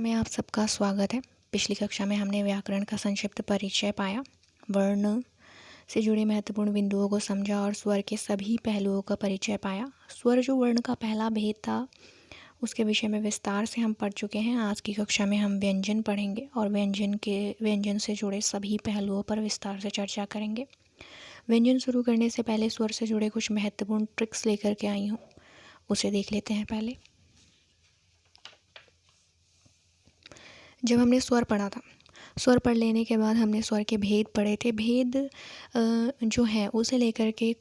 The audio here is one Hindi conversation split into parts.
में आप सबका स्वागत है। पिछली कक्षा में हमने व्याकरण का संक्षिप्त परिचय पाया, वर्ण से जुड़े महत्वपूर्ण बिंदुओं को समझा और स्वर के सभी पहलुओं का परिचय पाया। स्वर जो वर्ण का पहला भेद था उसके विषय में विस्तार से हम पढ़ चुके हैं। आज की कक्षा में हम व्यंजन पढ़ेंगे और व्यंजन से जुड़े सभी पहलुओं पर विस्तार से चर्चा करेंगे। व्यंजन शुरू करने से पहले स्वर से जुड़े कुछ महत्वपूर्ण ट्रिक्स लेकर के आई हूँ, उसे देख लेते हैं। पहले जब हमने स्वर पढ़ा था, स्वर पढ़ लेने के बाद हमने स्वर के भेद पढ़े थे। भेद जो है उसे लेकर के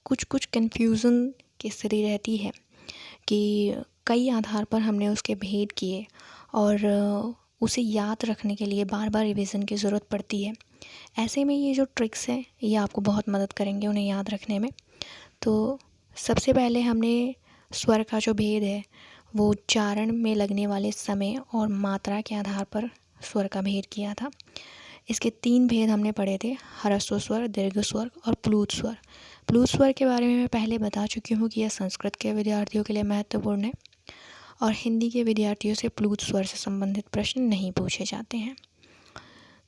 कुछ कन्फ्यूज़न की स्थिति रहती है कि कई आधार पर हमने उसके भेद किए और उसे याद रखने के लिए बार बार रिवीजन की ज़रूरत पड़ती है। ऐसे में ये जो ट्रिक्स हैं ये आपको बहुत मदद करेंगे उन्हें याद रखने में। तो सबसे पहले हमने स्वर का जो भेद है वो उच्चारण में लगने वाले समय और मात्रा के आधार पर स्वर का भेद किया था। इसके 3 भेद हमने पढ़े थे, ह्रस्व स्वर, दीर्घ स्वर और प्लूत स्वर। प्लूत स्वर के बारे में मैं पहले बता चुकी हूँ कि यह संस्कृत के विद्यार्थियों के लिए महत्वपूर्ण है और हिंदी के विद्यार्थियों से प्लूत स्वर से संबंधित प्रश्न नहीं पूछे जाते हैं।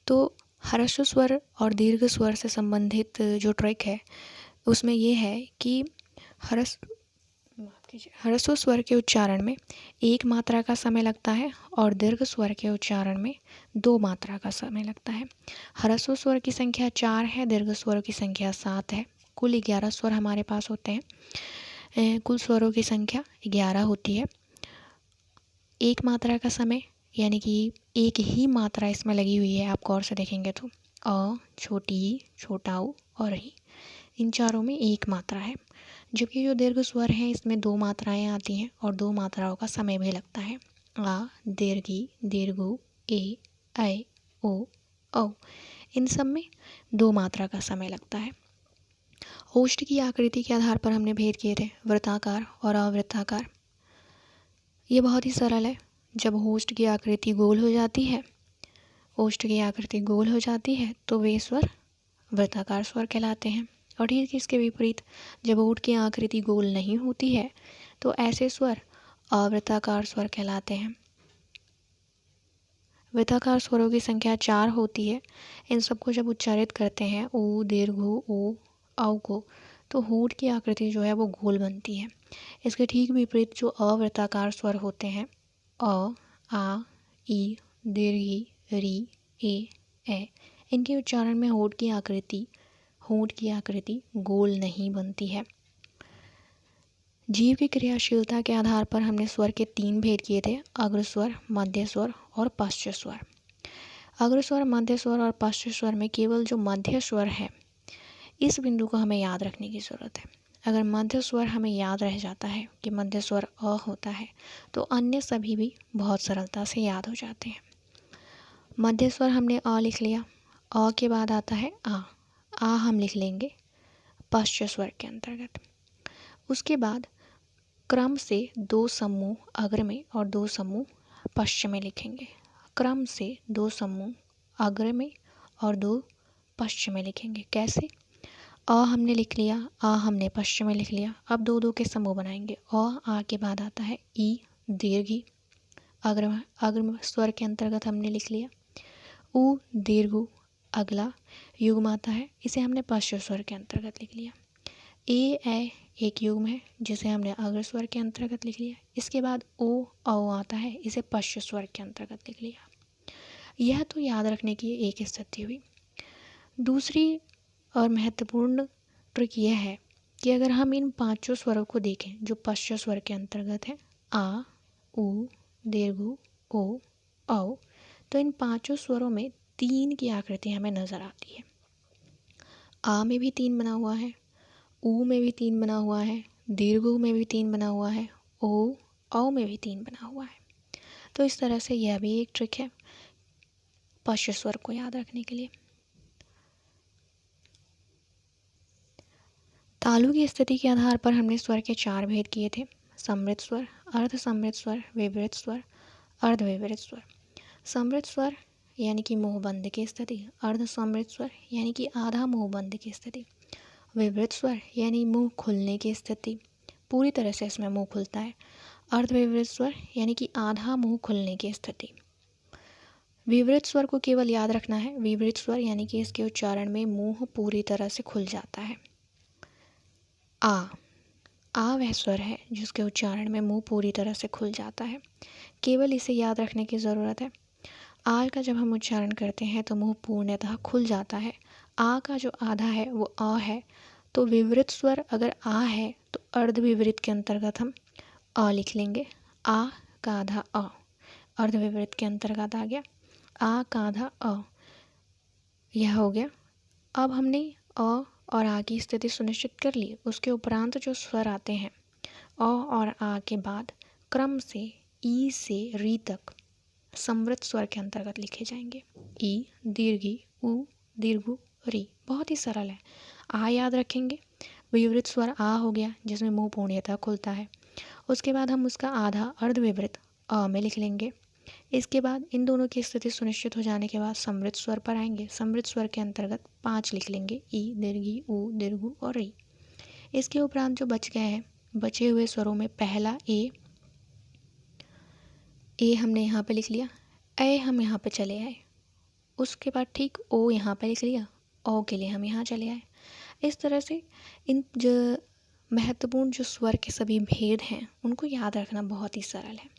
तो ह्रस्व स्वर और दीर्घ स्वर से संबंधित जो ट्रिक है उसमें यह है कि ह्रस्व स्वर के उच्चारण में 1 मात्रा का समय लगता है और दीर्घ स्वर के उच्चारण में 2 मात्रा का समय लगता है। ह्रस्व स्वर की संख्या 4 है, दीर्घ स्वर की संख्या 7 है। कुल 11 स्वर हमारे पास होते हैं। कुल स्वरों की संख्या 11 होती है। 1 मात्रा का समय यानी कि एक ही मात्रा इसमें लगी हुई है, आप गौर से देखेंगे तो अ, छोटी ई, छोटा ऊ और ही, इन चारों में 1 मात्रा है। जबकि जो दीर्घ स्वर हैं इसमें 2 मात्राएं आती हैं और 2 मात्राओं का समय भी लगता है। आ, दीर्घी, दीर्घु, ए, ऐ, ओ, औ, इन सब में 2 मात्रा का समय लगता है। ओष्ठ की आकृति के आधार पर हमने भेद किए थे, वृत्ताकार और अवृत्ताकार। ये बहुत ही सरल है। जब ओष्ठ की आकृति गोल हो जाती है, तो वे स्वर वृत्ताकार स्वर कहलाते हैं। और ठीक इसके विपरीत जब ओठ की आकृति गोल नहीं होती है तो ऐसे स्वर अवृत्ताकार स्वर कहलाते हैं। वृत्ताकार स्वरों की संख्या 4 होती है। इन सबको जब उच्चारित करते हैं ऊ, दीर्घु, ओ, औ को, तो होठ की आकृति जो है वो गोल बनती है। इसके ठीक विपरीत जो अवृत्ताकार स्वर होते हैं अ, आ, ई, दीर्घी, री, ए, इनके उच्चारण में होठ की आकृति गोल नहीं बनती है। जीव की क्रियाशीलता के आधार पर हमने स्वर के 3 भेद किए थे, अग्र स्वर, मध्य स्वर और पश्च स्वर। अग्र स्वर, मध्य स्वर और पश्च स्वर में केवल जो मध्य स्वर है इस बिंदु को हमें याद रखने की ज़रूरत है। अगर मध्य स्वर हमें याद रह जाता है कि मध्य स्वर अ होता है तो अन्य सभी भी बहुत सरलता से याद हो जाते हैं। मध्य स्वर हमने अ लिख लिया, अ के बाद आता है आ हम लिख लेंगे पश्च स्वर के अंतर्गत। उसके बाद क्रम से 2 समूह अग्र में और 2 समूह पश्च में लिखेंगे। क्रम से 2 समूह अग्र में और 2 पश्च में लिखेंगे। कैसे? अ हमने लिख लिया, आ हमने पश्च में लिख लिया। अब 2 के समूह बनाएंगे। आ के बाद आता है ई, दीर्घी, अग्र स्वर के अंतर्गत हमने लिख लिया। ऊ, दीर्घु, अगला युग्म आता है, इसे हमने पश्च स्वर के अंतर्गत लिख लिया। ए एक युग्म है जिसे हमने अग्र स्वर के अंतर्गत लिख लिया। इसके बाद ओ, औ आता है, इसे पश्च स्वर के अंतर्गत लिख लिया। यह तो याद रखने की एक स्थिति हुई। दूसरी और महत्वपूर्ण ट्रिक यह है कि अगर हम इन 5 स्वरों को देखें जो पश्च स्वर के अंतर्गत है आ, ऊ, दीर्घु, ओ, औ, तो इन 5 स्वरों में 3 की आकृति हमें नज़र आती है। आ में भी 3 बना हुआ है, ऊ में भी 3 बना हुआ है, दीर्घु में भी 3 बना हुआ है, ओ, औ में भी 3 बना हुआ है। तो इस तरह से यह भी एक ट्रिक है पश्च स्वर को याद रखने के लिए। तालु की स्थिति के आधार पर हमने स्वर के 4 भेद किए थे, समृद्ध स्वर, अर्ध समृद्ध स्वर, विवृत स्वर, अर्धविवृत स्वर। समृद्ध स्वर यानी कि मुंह बंद की स्थिति, अर्ध समृद्ध स्वर यानी कि आधा मुंह बंद की स्थिति, विवृत स्वर यानी मुंह खुलने की स्थिति, पूरी तरह से इसमें मुंह खुलता है, अर्धविवृत स्वर यानी कि आधा मुंह खुलने की स्थिति। विवृत स्वर को केवल याद रखना है। विवृत स्वर यानी कि इसके उच्चारण में मुंह पूरी तरह से खुल जाता है। आ वह स्वर है जिसके उच्चारण में मुंह पूरी तरह से खुल जाता है। केवल इसे याद रखने की ज़रूरत है। आ का जब हम उच्चारण करते हैं तो मुंह पूर्णतः खुल जाता है। आ का जो आधा है वो अ है। तो विवृत स्वर अगर आ है तो अर्धविवृत के अंतर्गत हम अ लिख लेंगे। आ का आधा अ अर्धविवृत के अंतर्गत आ गया। आ का आधा अ, यह हो गया। अब हमने अ और आ की स्थिति सुनिश्चित कर ली। उसके उपरांत जो स्वर आते हैं अ और आ के बाद क्रम से ई से री तक संवृत स्वर के अंतर्गत लिखे जाएंगे। ई, दीर्घी, उ, दीर्घु, री। बहुत ही सरल है। आ याद रखेंगे। विवृत स्वर आ हो गया जिसमें मुंह पूर्णतः खुलता है। उसके बाद हम उसका आधा अर्धविवृत अ में लिख लेंगे। इसके बाद इन दोनों की स्थिति सुनिश्चित हो जाने के बाद समृद्ध स्वर पर आएंगे। समृद्ध स्वर के अंतर्गत 5 लिख लेंगे। ई, दीर्घी, उ, दीर्घु और री। इसके उपरांत जो बच गए हैं, बचे हुए स्वरों में पहला ए हमने यहाँ पे लिख लिया। ए हम यहाँ पे चले आए। उसके बाद ठीक ओ यहाँ पे लिख लिया। ओ के लिए हम यहाँ चले आए। इस तरह से इन जो महत्वपूर्ण जो स्वर के सभी भेद हैं उनको याद रखना बहुत ही सरल है।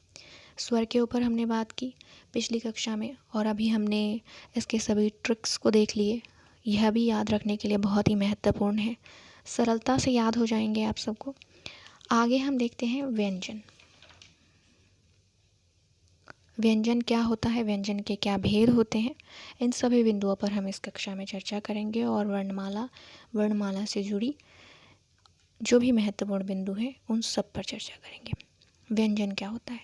स्वर के ऊपर हमने बात की पिछली कक्षा में और अभी हमने इसके सभी ट्रिक्स को देख लिए। यह भी याद रखने के लिए बहुत ही महत्वपूर्ण है। सरलता से याद हो जाएंगे आप सबको। आगे हम देखते हैं व्यंजन। व्यंजन क्या होता है, व्यंजन के क्या भेद होते हैं, इन सभी बिंदुओं पर हम इस कक्षा में चर्चा करेंगे और वर्णमाला से जुड़ी जो भी महत्वपूर्ण बिंदु हैं उन सब पर चर्चा करेंगे। व्यंजन क्या होता है?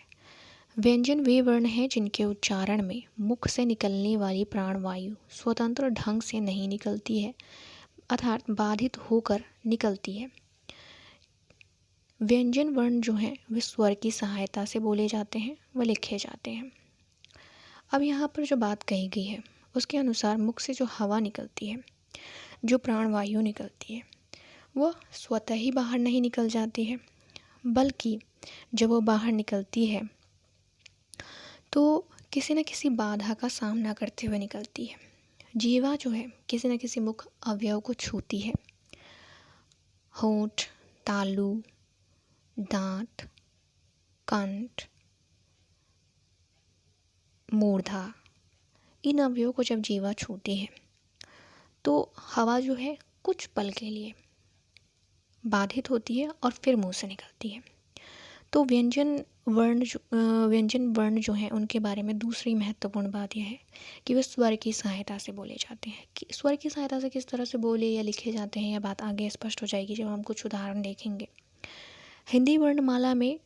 व्यंजन वे वर्ण हैं जिनके उच्चारण में मुख से निकलने वाली प्राणवायु स्वतंत्र ढंग से नहीं निकलती है, अर्थात बाधित होकर निकलती है। व्यंजन वर्ण जो हैं वे स्वर की सहायता से बोले जाते हैं, व लिखे जाते हैं। अब यहाँ पर जो बात कही गई है उसके अनुसार मुख से जो हवा निकलती है, जो प्राणवायु निकलती है, वह स्वतः ही बाहर नहीं निकल जाती है, बल्कि जब वो बाहर निकलती है तो किसी न किसी बाधा का सामना करते हुए निकलती है। जीवा जो है किसी न किसी मुख अवयव को छूती है। होंठ, तालू, दांत, कंठ, मूर्धा, इन अवयवों को जब जीवा छूती है तो हवा जो है कुछ पल के लिए बाधित होती है और फिर मुंह से निकलती है। तो व्यंजन वर्ण जो हैं उनके बारे में दूसरी महत्वपूर्ण बात यह है कि वे स्वर की सहायता से बोले जाते हैं। कि स्वर की सहायता से किस तरह से बोले या लिखे जाते हैं यह बात आगे स्पष्ट हो जाएगी जब हम कुछ उदाहरण देखेंगे। हिंदी वर्णमाला में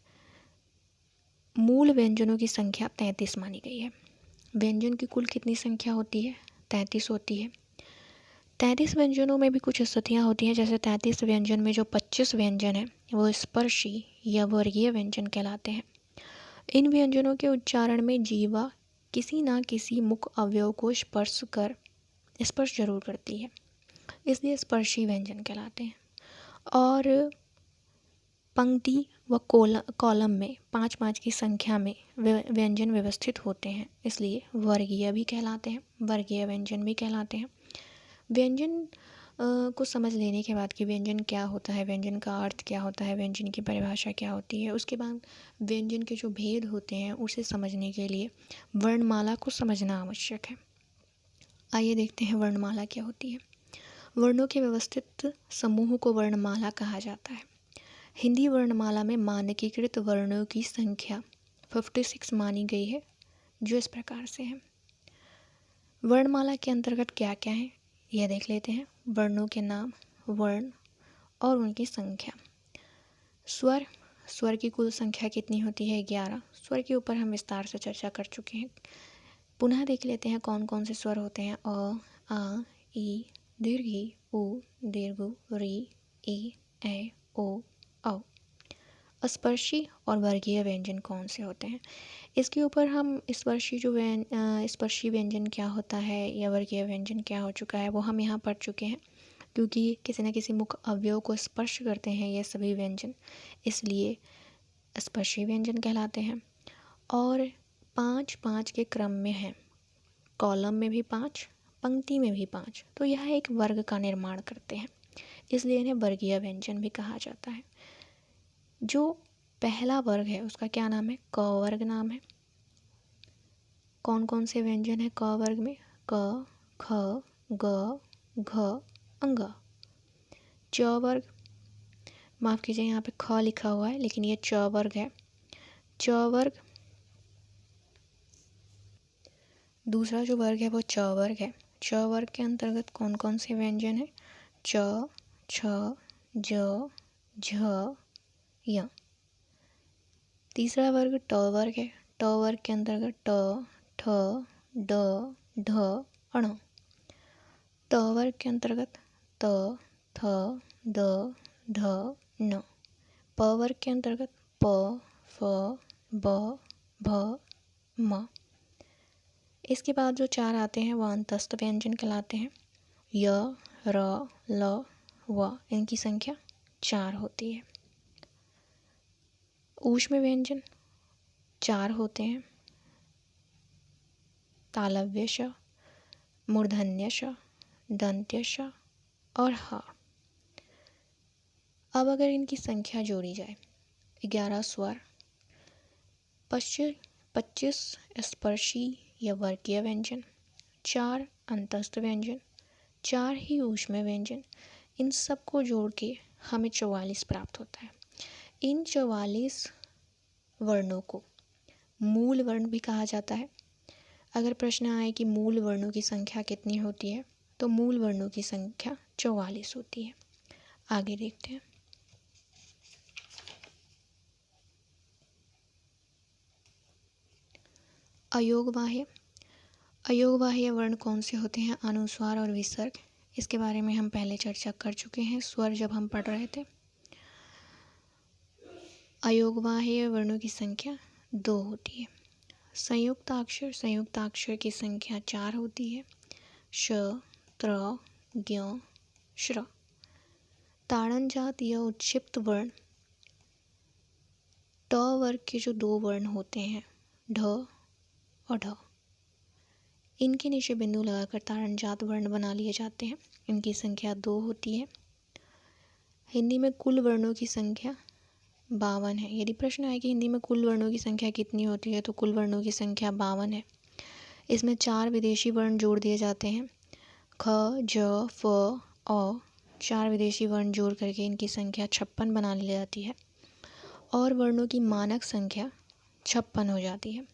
मूल व्यंजनों की संख्या 33 मानी गई है। व्यंजन की कुल कितनी संख्या होती है? 33 होती है। 33 व्यंजनों में भी कुछ स्थितियाँ होती हैं, जैसे 33 व्यंजन में जो 25 व्यंजन हैं वो स्पर्शी या वर्गीय व्यंजन कहलाते हैं। इन व्यंजनों के उच्चारण में जीवा किसी न किसी मुख अवयव को स्पर्श जरूर करती है, इसलिए स्पर्शी व्यंजन कहलाते हैं। और पंक्ति व कॉलम में 5-5 की संख्या में व्यंजन व्यवस्थित होते हैं, इसलिए वर्गीय भी कहलाते हैं, वर्गीय व्यंजन भी कहलाते हैं। व्यंजन को समझ लेने के बाद कि व्यंजन क्या होता है, व्यंजन का अर्थ क्या होता है, व्यंजन की परिभाषा क्या होती है, उसके बाद व्यंजन के जो भेद होते हैं उसे समझने के लिए वर्णमाला को समझना आवश्यक है। आइए देखते हैं वर्णमाला क्या होती है। वर्णों के व्यवस्थित समूह को वर्णमाला कहा जाता है। हिंदी वर्णमाला में मानकीकृत वर्णों की संख्या 56 मानी गई है, जो इस प्रकार से है। वर्णमाला के अंतर्गत क्या क्या है यह देख लेते हैं। वर्णों के नाम, वर्ण और उनकी संख्या। स्वर की कुल संख्या कितनी होती है? 11। स्वर के ऊपर हम विस्तार से चर्चा कर चुके हैं। पुनः देख लेते हैं कौन कौन से स्वर होते हैं। अ, आ, ई, दीर्घी, उ, दीर्घु, री, ई, ए, ओ, औ। स्पर्शी और वर्गीय व्यंजन कौन से होते हैं? इसके ऊपर हम स्पर्शी व्यंजन क्या होता है या वर्गीय व्यंजन क्या हो चुका है वो हम यहाँ पढ़ चुके हैं। क्योंकि किसी न किसी मुख अवयव को स्पर्श करते हैं ये सभी व्यंजन, इसलिए स्पर्शी व्यंजन कहलाते हैं। और 5-5 के क्रम में हैं, कॉलम में भी 5, पंक्ति में भी 5, तो यह एक वर्ग का निर्माण करते हैं, इसलिए इन्हें वर्गीय व्यंजन भी कहा जाता है। जो पहला वर्ग है उसका क्या नाम है? क वर्ग नाम है। कौन कौन से व्यंजन है क वर्ग में? क, ख, ग, घ, अंग। च वर्ग, माफ़ कीजिए यहाँ पे ख लिखा हुआ है लेकिन ये च वर्ग है। च वर्ग, दूसरा जो वर्ग है वो च वर्ग है। च वर्ग के अंतर्गत कौन कौन से व्यंजन है? च, छ, ज, झ, य। तीसरा वर्ग ट वर्ग है। ट वर्ग के अंतर्गत ट, ठ, ड, ढ, अण। त वर्ग के अंतर्गत त, थ, द, ध, न। प वर्ग के अंतर्गत प, फ, ब, भ, म। इसके बाद जो 4 आते हैं वह अंतस्थ व्यंजन कहलाते हैं। य, र, ल, व, इनकी संख्या 4 होती है। ऊष्म व्यंजन 4 होते हैं। तालव्य श, मूर्धन्य श, दंत्य श और ह। अब अगर इनकी संख्या जोड़ी जाए, 11 स्वर, 25 स्पर्शी या वर्गीय व्यंजन, 4 अंतस्थ व्यंजन, 4 ही ऊष्म व्यंजन, इन सबको जोड़ के हमें 44 प्राप्त होता है। इन 44 वर्णों को मूल वर्ण भी कहा जाता है। अगर प्रश्न आए कि मूल वर्णों की संख्या कितनी होती है, तो मूल वर्णों की संख्या 44 होती है। आगे देखते हैं। अयोगवाह्य। अयोगवाह्य वर्ण कौन से होते हैं? अनुस्वार और विसर्ग। इसके बारे में हम पहले चर्चा कर चुके हैं स्वर जब हम पढ़ रहे थे। अयोगवाह्य वर्णों की संख्या 2 होती है। संयुक्ताक्षर की संख्या 4 होती है। श, त्र, ज्ञ, श्र। ताड़नजात या उत्क्षिप्त वर्ण, ट वर्ग के जो 2 वर्ण होते हैं ढ और ढ, इनके नीचे बिंदु लगाकर ताड़नजात वर्ण बना लिए जाते हैं। इनकी संख्या 2 होती है। हिंदी में कुल वर्णों की संख्या 52 है। यदि प्रश्न आए कि हिंदी में कुल वर्णों की संख्या कितनी होती है, तो कुल वर्णों की संख्या 52 है। इसमें 4 विदेशी वर्ण जोड़ दिए जाते हैं, ख, ज, फ, औ। 4 विदेशी वर्ण जोड़ करके इनकी संख्या 56 बना ली जाती है और वर्णों की मानक संख्या 56 हो जाती है।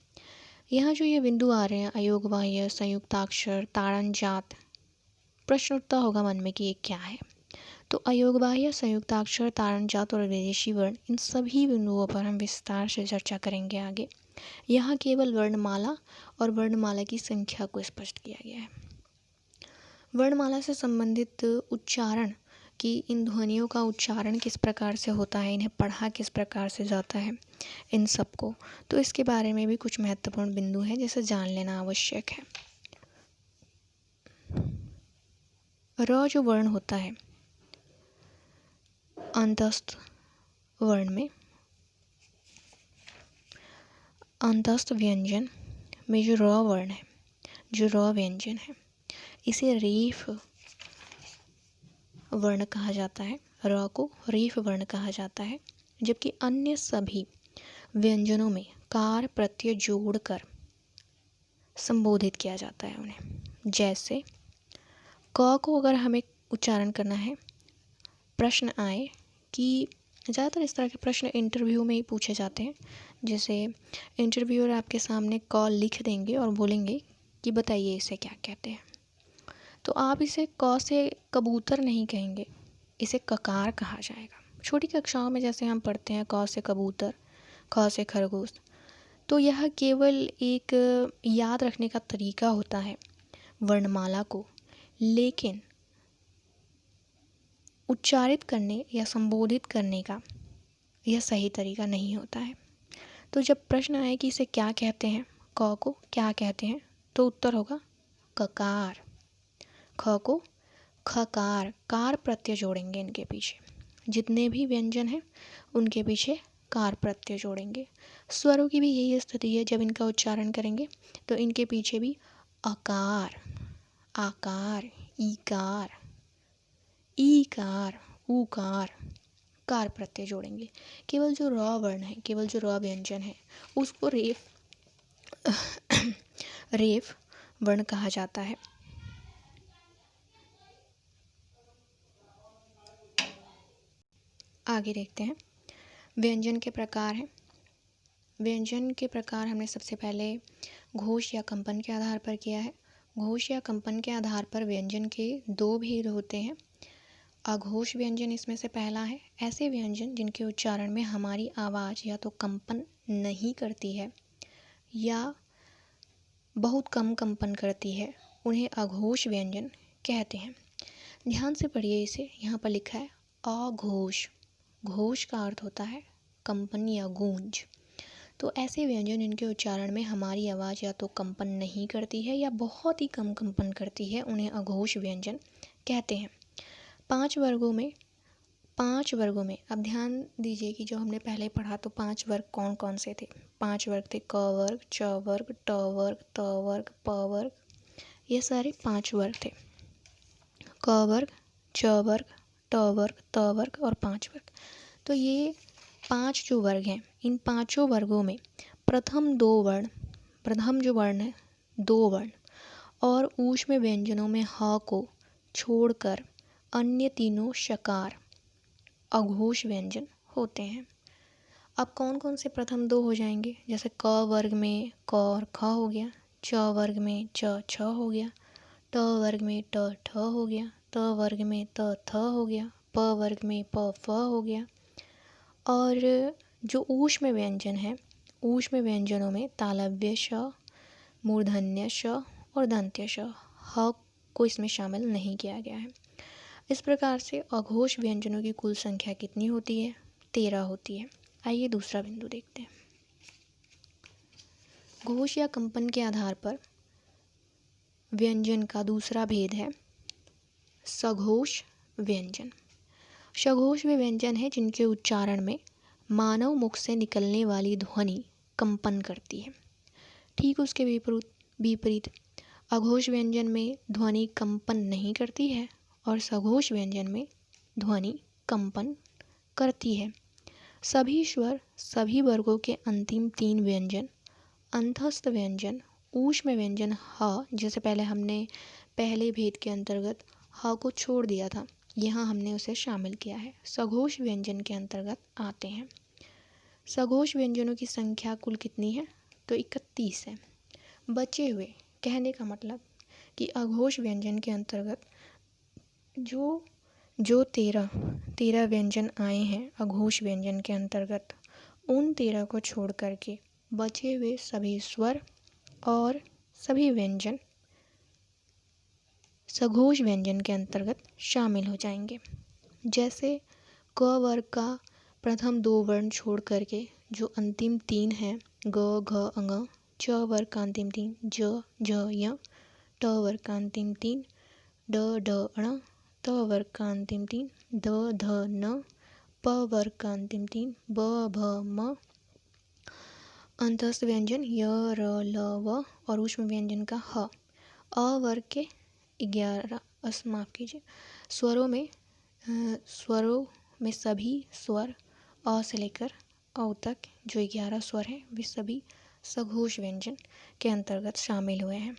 यहाँ जो ये बिंदु आ रहे हैं अयोगवाह्य, संयुक्ताक्षर, ताड़नजात, प्रश्न उठता होगा मन में कि ये क्या है। तो अयोगवाह्य, संयुक्ताक्षर, ताड़नजात और विदेशी वर्ण, इन सभी बिंदुओं पर हम विस्तार से चर्चा करेंगे आगे। यहाँ केवल वर्णमाला और वर्णमाला की संख्या को स्पष्ट किया गया है। वर्णमाला से संबंधित उच्चारण कि इन ध्वनियों का उच्चारण किस प्रकार से होता है, इन्हें पढ़ा किस प्रकार से जाता है, इन सबको, तो इसके बारे में भी कुछ महत्वपूर्ण बिंदु हैं जिसे जान लेना आवश्यक है। र जो वर्ण होता है अंतस्थ वर्ण में, अंतस्थ व्यंजन में जो र वर्ण है, जो र व्यंजन है, इसे रेफ वर्ण कहा जाता है। र को रेफ वर्ण कहा जाता है। जबकि अन्य सभी व्यंजनों में कार प्रत्यय जोड़कर संबोधित किया जाता है उन्हें। जैसे क को अगर हमें उच्चारण करना है, प्रश्न आए कि ज़्यादातर इस तरह के प्रश्न इंटरव्यू में ही पूछे जाते हैं। जैसे इंटरव्यूअर आपके सामने क लिख देंगे और बोलेंगे कि बताइए इसे क्या कहते हैं, तो आप इसे क से कबूतर नहीं कहेंगे, इसे ककार कहा जाएगा। छोटी कक्षाओं में जैसे हम पढ़ते हैं क से कबूतर, ख से खरगोश, तो यह केवल एक याद रखने का तरीका होता है वर्णमाला को, लेकिन उच्चारित करने या संबोधित करने का यह सही तरीका नहीं होता है। तो जब प्रश्न आए कि इसे क्या कहते हैं, क को क्या कहते हैं, तो उत्तर होगा ककार। ख को खकार, कार प्रत्यय जोड़ेंगे इनके पीछे। जितने भी व्यंजन हैं उनके पीछे कार प्रत्यय जोड़ेंगे। स्वरों की भी यही स्थिति है, जब इनका उच्चारण करेंगे तो इनके पीछे भी अकार, आकार, ईकार, ईकार, ऊकार, कार प्रत्यय जोड़ेंगे। केवल जो र वर्ण है, केवल जो र व्यंजन है, उसको रेफ वर्ण कहा जाता है। आगे देखते हैं, व्यंजन के प्रकार हैं। व्यंजन के प्रकार हमने सबसे पहले घोष या कंपन के आधार पर किया है। घोष या कंपन के आधार पर व्यंजन के दो भेद होते हैं। अघोष व्यंजन इसमें से पहला है। ऐसे व्यंजन जिनके उच्चारण में हमारी आवाज़ या तो कंपन नहीं करती है या बहुत कम कंपन करती है, उन्हें अघोष व्यंजन कहते हैं। ध्यान से पढ़िए इसे, यहाँ पर लिखा है अघोष। घोष का अर्थ होता है कंपन या गूंज। तो ऐसे व्यंजन जिनके उच्चारण में हमारी आवाज़ या तो कंपन नहीं करती है या बहुत ही कम कंपन करती है, उन्हें अघोष व्यंजन कहते हैं। पांच वर्गों में अब ध्यान दीजिए कि जो हमने पहले पढ़ा तो 5 वर्ग कौन कौन से थे। 5 वर्ग थे क वर्ग, च वर्ग, ट वर्ग, त वर्ग, प वर्ग, ये सारे 5 वर्ग थे। क वर्ग, च वर्ग, ट वर्ग, त वर्ग और 5 वर्ग। तो ये 5 जो वर्ग हैं, इन पांचों वर्गों में प्रथम जो वर्ण है 2 वर्ण और ऊष्म व्यंजनों में ह को छोड़कर अन्य तीनों शकार अघोष व्यंजन होते हैं। अब कौन कौन से प्रथम 2 हो जाएंगे, जैसे क वर्ग में क और ख हो गया, च वर्ग में च छ हो गया, ट वर्ग में ट ठ हो गया, त वर्ग में त थ हो गया, प वर्ग में प फ हो गया। और जो ऊष्म व्यंजन है, ऊष्म व्यंजनों में तालव्य श, मूर्धन्य श और दंत्य श, ह को इसमें शामिल नहीं किया गया है। इस प्रकार से अघोष व्यंजनों की कुल संख्या कितनी होती है? 13 होती है। आइए दूसरा बिंदु देखते हैं। घोष या कंपन के आधार पर व्यंजन का दूसरा भेद है सघोष व्यंजन। सघोष वे व्यंजन है जिनके उच्चारण में मानव मुख से निकलने वाली ध्वनि कंपन करती है। ठीक उसके विपरीत अघोष व्यंजन में ध्वनि कंपन नहीं करती है और सघोष व्यंजन में ध्वनि कंपन करती है। सभी स्वर, सभी वर्गों के अंतिम 3 व्यंजन, अंतस्थ व्यंजन, ऊष्म व्यंजन ह, जैसे पहले हमने पहले भेद के अंतर्गत ह को छोड़ दिया था, यहाँ हमने उसे शामिल किया है, सघोष व्यंजन के अंतर्गत आते हैं। सघोष व्यंजनों की संख्या कुल कितनी है? तो 31 है। बचे हुए, कहने का मतलब कि अघोष व्यंजन के अंतर्गत जो 13 व्यंजन आए हैं अघोष व्यंजन के अंतर्गत, उन 13 को छोड़ करके बचे हुए सभी स्वर और सभी व्यंजन सघोष व्यंजन के अंतर्गत शामिल हो जाएंगे। जैसे क वर्ग का प्रथम 2 वर्ण छोड़ करके जो अंतिम 3 हैं ग, घ, अंग, च वर्ग का अंतिम 3 ज, झ, य, ट वर्ग का अंतिम 3 ड, ढ, अण, त वर्ग का अंतिम 3 द, ध, न, प वर्ग का अंतिम 3 ब, भ, म, अंतस्थ व्यंजन य, र, ल, व और ऊष्म व्यंजन का ह। अ वर्ग के 11 माफ कीजिए स्वरों में सभी स्वर अ से लेकर औ तक जो 11 स्वर हैं वे सभी सघोष व्यंजन के अंतर्गत शामिल हुए हैं।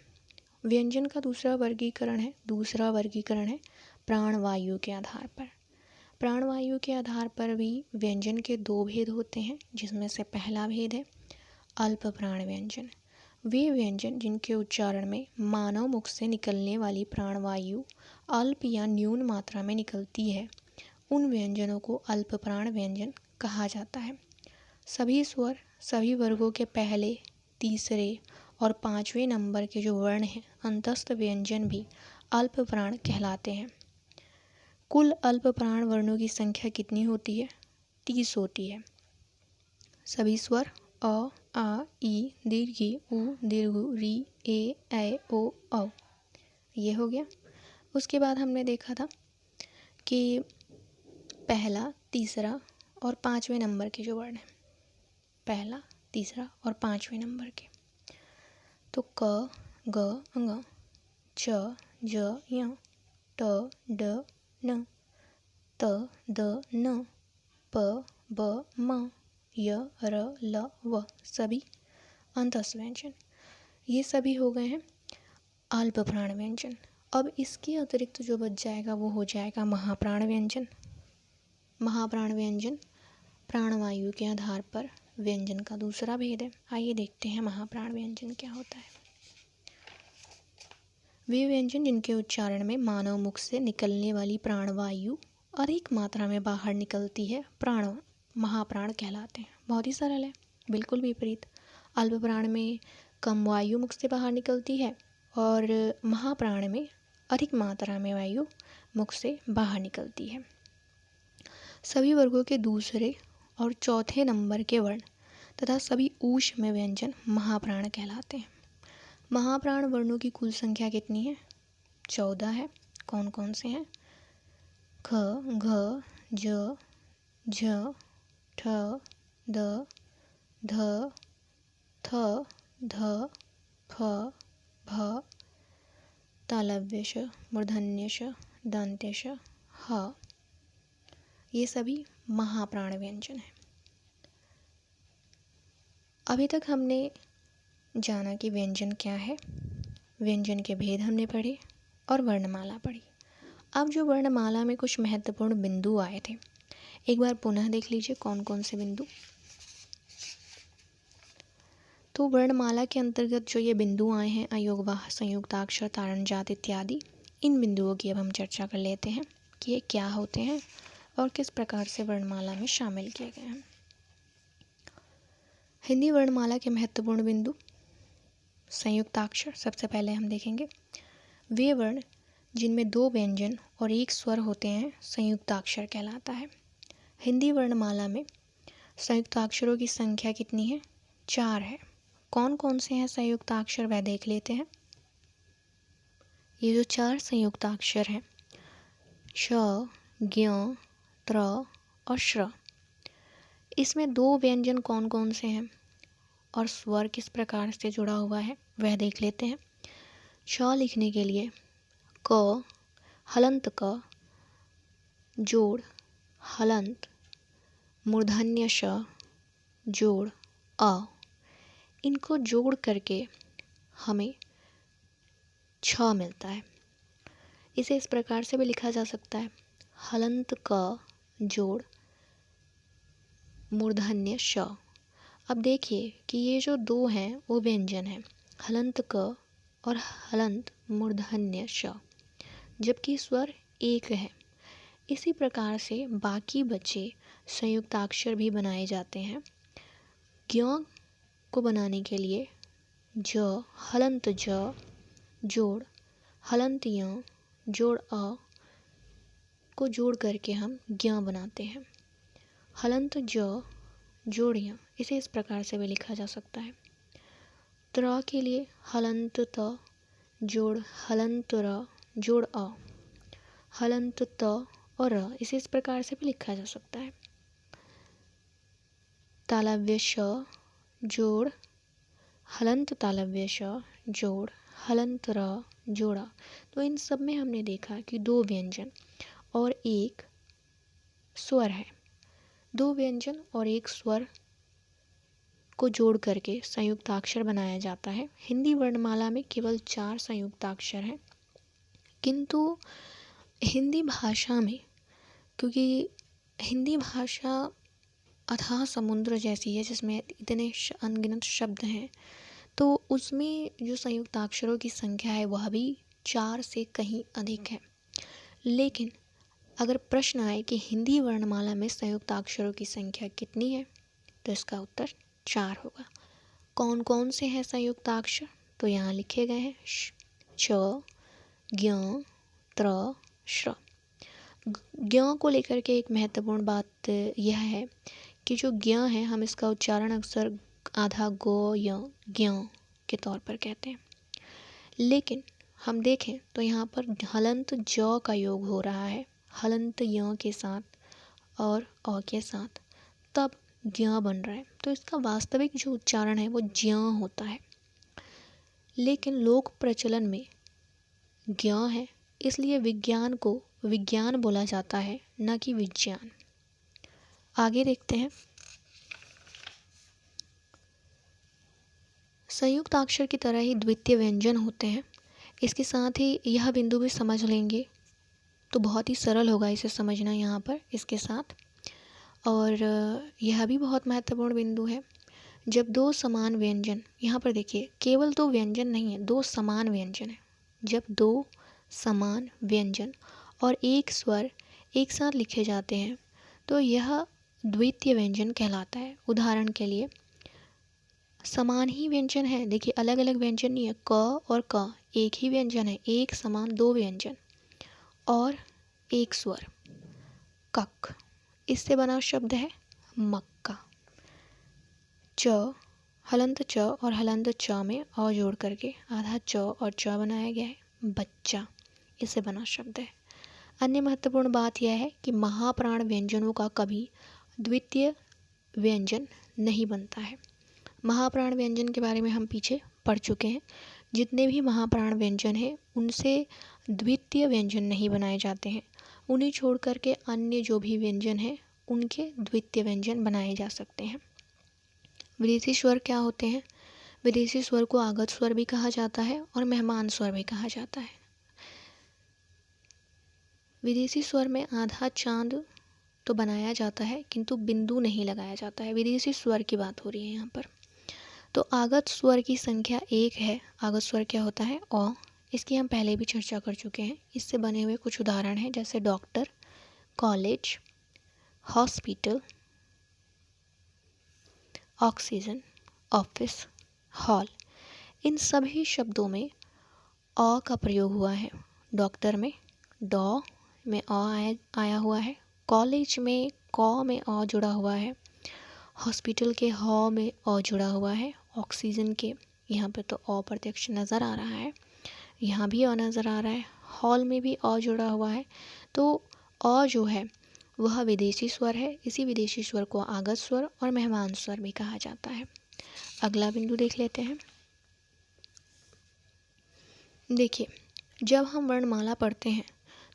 व्यंजन का दूसरा वर्गीकरण है प्राणवायु के आधार पर। प्राणवायु के आधार पर भी व्यंजन के 2 भेद होते हैं, जिसमें से पहला भेद है अल्प प्राण व्यंजन। वे व्यंजन जिनके उच्चारण में मानव मुख से निकलने वाली प्राणवायु अल्प या न्यून मात्रा में निकलती है, उन व्यंजनों को अल्प प्राण व्यंजन कहा जाता है। सभी स्वर, सभी वर्गों के पहले, तीसरे और 5वें नंबर के जो वर्ण हैं अंतस्थ व्यंजन भी अल्प प्राण कहलाते हैं। कुल अल्प प्राण वर्णों की संख्या कितनी होती है? 30 होती है। सभी स्वर अ, आ, ई, दीर्घ, उ, दीर्घ, री, ए, ऐ, ओ, औ। ये हो गया। उसके बाद हमने देखा था कि पहला, तीसरा और 5वें नंबर के जो वर्ण हैं पहला, तीसरा और 5वें नंबर के। तो क, ग, ङ, च, ज, य, ट, ड, न, त, द, न, प, ब, म, य, र, ल, व सभी अंतस्थ व्यंजन। ये सभी हो गए हैं अल्प प्राण व्यंजन। अब इसके अतिरिक्त जो बच जाएगा वो हो जाएगा महाप्राण व्यंजन। महाप्राण व्यंजन प्राणवायु के आधार पर व्यंजन का दूसरा भेद है। आइए देखते हैं महाप्राण व्यंजन क्या होता है। वे व्यंजन जिनके उच्चारण में मानव मुख से निकलने वाली प्राणवायु अधिक मात्रा में बाहर निकलती है महाप्राण कहलाते हैं। बहुत ही सरल है, बिल्कुल विपरीत। अल्प प्राण में कम वायु मुख से बाहर निकलती है और महाप्राण में अधिक मात्रा में वायु मुख से बाहर निकलती है। सभी वर्गों के दूसरे और चौथे नंबर के वर्ण तथा सभी ऊष्म व्यंजन महाप्राण कहलाते हैं। महाप्राण वर्णों की कुल संख्या कितनी है? 14 है। कौन कौन से हैं? ख, घ, ज, झ, ठ, द, ध, थ, ध, फ, भ, तालव्यश, मूर्धन्यश, दंत्यश, ह। ये सभी महाप्राण व्यंजन हैं। अभी तक हमने जाना कि व्यंजन क्या है, व्यंजन के भेद हमने पढ़े और वर्णमाला पढ़ी। अब जो वर्णमाला में कुछ महत्वपूर्ण बिंदु आए थे, एक बार पुनः देख लीजिए कौन कौन से बिंदु। तो वर्णमाला के अंतर्गत जो ये बिंदु आए हैं, अयोगवाह, संयुक्ताक्षर, तारण जात इत्यादि, इन बिंदुओं की अब हम चर्चा कर लेते हैं कि ये क्या होते हैं और किस प्रकार से वर्णमाला में शामिल किए गए हैं। हिंदी वर्णमाला के महत्वपूर्ण बिंदु। संयुक्ताक्षर सबसे पहले हम देखेंगे। वे वर्ण जिनमें 2 व्यंजन और 1 स्वर होते हैं संयुक्ताक्षर कहलाता है। हिंदी वर्णमाला में संयुक्ताक्षरों की संख्या कितनी है? 4 है। कौन कौन से हैं संयुक्ताक्षर वह देख लेते हैं। ये जो 4 संयुक्ताक्षर हैं, श, ज्ञ, त्र और श्र, इसमें 2 व्यंजन कौन कौन से हैं और स्वर किस प्रकार से जुड़ा हुआ है वह देख लेते हैं। श लिखने के लिए क, हलंत क, जोड़ हलंत, मूर्धन्य श, जोड़ अ, इनको जोड़ करके हमें छ मिलता है। इसे इस प्रकार से भी लिखा जा सकता है, हलंत क जोड़ मूर्धन्य श। अब देखिए कि ये जो 2 हैं वो व्यंजन हैं, हलंत क और हलंत मूर्धन्य श, जबकि स्वर एक है। इसी प्रकार से बाकी बचे संयुक्ताक्षर भी बनाए जाते हैं। ज्ञ को बनाने के लिए ज, हलंत ज, जोड़ हलंत य, जोड़ अ को जोड़ करके हम ज्ञ बनाते हैं। हलंत ज, जोड़ य, इसे इस प्रकार से भी लिखा जा सकता है। त्र के लिए हलंत त, जोड़ हलंत र, जोड़ अ, हलंत त और र, इसे इस प्रकार से भी लिखा जा सकता है। तालव्य श, जोड़ हलंत तालव्य श, जोड़ हलंत र, जोड़ा। तो इन सब में हमने देखा कि 2 व्यंजन और 1 स्वर है। 2 व्यंजन और 1 स्वर को जोड़ करके संयुक्ताक्षर बनाया जाता है। हिंदी वर्णमाला में केवल 4 संयुक्ताक्षर हैं, किंतु हिंदी भाषा में, क्योंकि हिंदी भाषा अथाह समुद्र जैसी है जिसमें इतने अनगिनत शब्द हैं, तो उसमें जो संयुक्ताक्षरों की संख्या है वह भी 4 से कहीं अधिक है। लेकिन अगर प्रश्न आए कि हिंदी वर्णमाला में संयुक्ताक्षरों की संख्या कितनी है, तो इसका उत्तर 4 होगा। कौन कौन से हैं संयुक्ताक्षर? तो यहाँ लिखे गए हैं छ, ज्ञ, त्र, श्र। ज्ञ को लेकर के एक महत्वपूर्ण बात यह है कि जो ज्ञ है, हम इसका उच्चारण अक्सर आधा गो य ज्ञ के तौर पर कहते हैं, लेकिन हम देखें तो यहाँ पर हलंत ज का योग हो रहा है हलंत य के साथ और अ के साथ, तब ज्ञ बन रहा है, तो इसका वास्तविक जो उच्चारण है वो ज्ञ होता है, लेकिन लोक प्रचलन में ज्ञ है, इसलिए विज्ञान को विज्ञान बोला जाता है, न कि विज्ञान। आगे देखते हैं। संयुक्त अक्षर की तरह ही द्वितीय व्यंजन होते हैं। इसके साथ ही यह बिंदु भी समझ लेंगे तो बहुत ही सरल होगा इसे समझना यहाँ पर इसके साथ। और यह भी बहुत महत्वपूर्ण बिंदु है। जब दो समान व्यंजन, यहाँ पर देखिए केवल दो व्यंजन नहीं है, दो समान व्यंजन है। जब दो समान व्यंजन और एक स्वर एक साथ लिखे जाते हैं तो यह द्वितीय व्यंजन कहलाता है। उदाहरण के लिए समान ही व्यंजन है, देखिए अलग अलग व्यंजन नहीं है, क और क एक ही व्यंजन है, एक समान दो व्यंजन और एक स्वर कक, इससे बना शब्द है मक्का। च, हलंत च और हलंत च में अ जोड़ करके आधा च और च बनाया गया है, बच्चा, इससे बना शब्द है। अन्य महत्वपूर्ण बात यह है कि महाप्राण व्यंजनों का कभी द्वितीय व्यंजन नहीं बनता है। महाप्राण व्यंजन के बारे में हम पीछे पढ़ चुके हैं। जितने भी महाप्राण व्यंजन हैं उनसे द्वितीय व्यंजन नहीं बनाए जाते हैं। उन्हें छोड़ करके अन्य जो भी व्यंजन हैं उनके द्वितीय व्यंजन बनाए जा सकते हैं। विदेशी स्वर क्या होते हैं? विदेशी स्वर को आगत स्वर भी कहा जाता है और मेहमान स्वर भी कहा जाता है। विदेशी स्वर में आधा चांद तो बनाया जाता है किंतु बिंदु नहीं लगाया जाता है। विदेशी स्वर की बात हो रही है यहाँ पर। तो आगत स्वर की संख्या 1 है। आगत स्वर क्या होता है? अ। इसकी हम पहले भी चर्चा कर चुके हैं। इससे बने हुए कुछ उदाहरण हैं जैसे doctor, college, hospital, oxygen, office, hall. इन सभी शब्दों में अ का प्रयोग हुआ है। डॉक्टर में डॉ में अ आया हुआ है, कॉलेज में क में अ जुड़ा हुआ है, हॉस्पिटल के ह में अ जुड़ा हुआ है, ऑक्सीजन के यहाँ पे तो अ प्रत्यक्ष नज़र आ रहा है, यहाँ भी अ नज़र आ रहा है, हॉल में भी अ जुड़ा हुआ है। तो अ जो है वह विदेशी स्वर है। इसी विदेशी स्वर को आगत स्वर और मेहमान स्वर भी कहा जाता है। अगला बिंदु देख लेते हैं। देखिए, जब हम वर्णमाला पढ़ते हैं